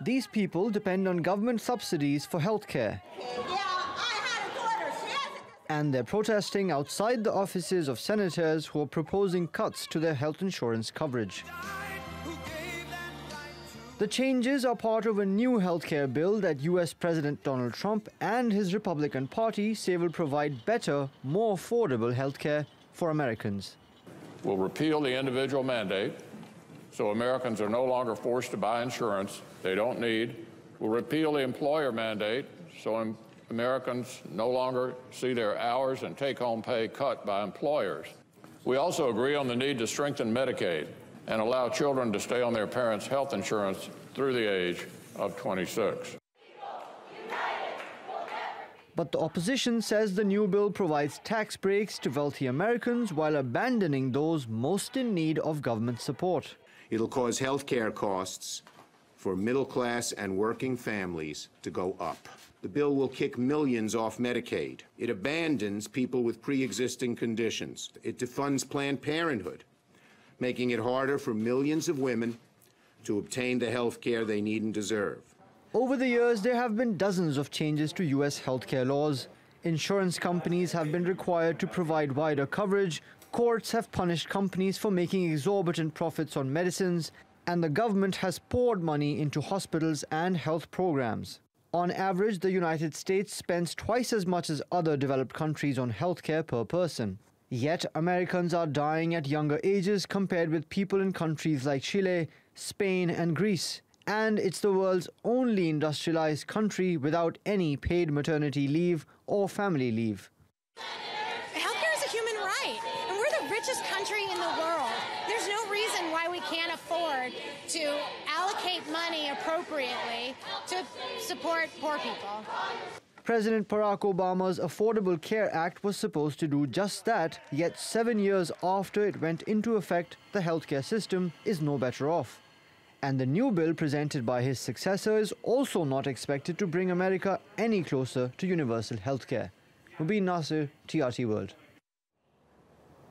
These people depend on government subsidies for healthcare. And they're protesting outside the offices of senators who are proposing cuts to their health insurance coverage. The changes are part of a new healthcare bill that US President Donald Trump and his Republican Party say will provide better, more affordable healthcare for Americans. We'll repeal the individual mandate, so Americans are no longer forced to buy insurance they don't need. We'll repeal the employer mandate, so Americans no longer see their hours and take-home pay cut by employers. We also agree on the need to strengthen Medicaid and allow children to stay on their parents' health insurance through the age of 26. But the opposition says the new bill provides tax breaks to wealthy Americans while abandoning those most in need of government support. It'll cause health care costs for middle-class and working families to go up. The bill will kick millions off Medicaid. It abandons people with pre-existing conditions. It defunds Planned Parenthood, making it harder for millions of women to obtain the health care they need and deserve. Over the years, there have been dozens of changes to US healthcare laws. Insurance companies have been required to provide wider coverage, courts have punished companies for making exorbitant profits on medicines, and the government has poured money into hospitals and health programs. On average, the United States spends twice as much as other developed countries on healthcare per person. Yet, Americans are dying at younger ages compared with people in countries like Chile, Spain, and Greece. And it's the world's only industrialized country without any paid maternity leave or family leave. Healthcare is a human right, and we're the richest country in the world. There's no reason why we can't afford to allocate money appropriately to support poor people. President Barack Obama's Affordable Care Act was supposed to do just that, yet 7 years after it went into effect, the healthcare system is no better off. And the new bill presented by his successor is also not expected to bring America any closer to universal healthcare. Mobin Nasir, TRT World.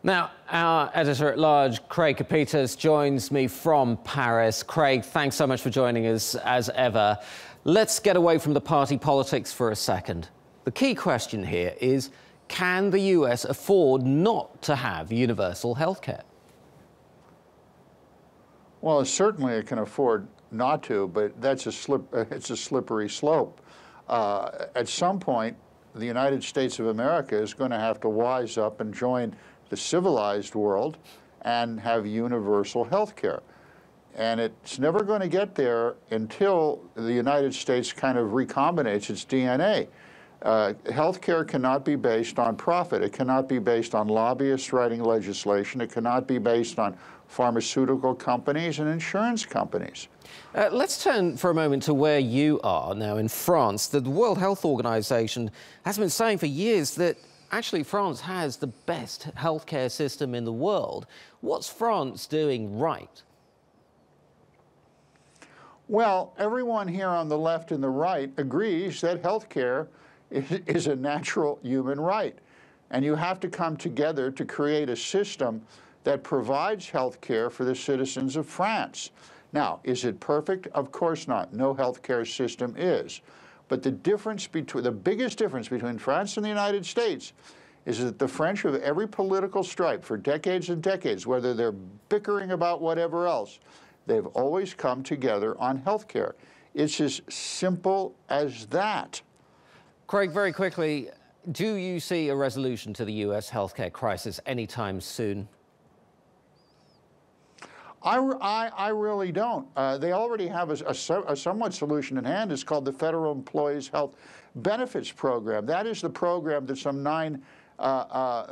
Now, our editor-at-large, Craig Copetas, joins me from Paris. Craig, thanks so much for joining us, as ever. Let's get away from the party politics for a second. The key question here is, can the US afford not to have universal health care? Well, certainly it can afford not to, but that's it's a slippery slope. At some point, the United States of America is going to have to wise up and join the civilized world and have universal health care. And it's never going to get there until the United States kind of recombinates its DNA. Health care cannot be based on profit. It cannot be based on lobbyists writing legislation. It cannot be based on pharmaceutical companies and insurance companies. Let's turn for a moment to where you are now in France. The World Health Organization has been saying for years that actually France has the best healthcare system in the world. What's France doing right? Well, everyone here on the left and the right agrees that health care is a natural human right. And you have to come together to create a system that provides health care for the citizens of France. Now, is it perfect? Of course not. No health care system is. But the biggest difference between France and the United States is that the French of every political stripe for decades and decades, whether they're bickering about whatever else, they've always come together on health care. It's as simple as that. Craig, very quickly, do you see a resolution to the US healthcare crisis anytime soon? I really don't. They already have a somewhat solution in hand. It's called the Federal Employees Health Benefits Program. That is the program that some 9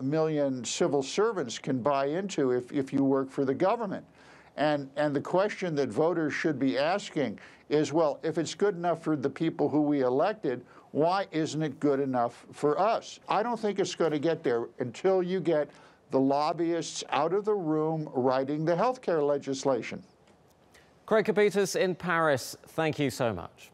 million civil servants can buy into if you work for the government. And the question that voters should be asking is, well, if it's good enough for the people who we elected, why isn't it good enough for us? I don't think it's going to get there until you get the lobbyists out of the room writing the healthcare legislation. Craig Copetas in Paris, thank you so much.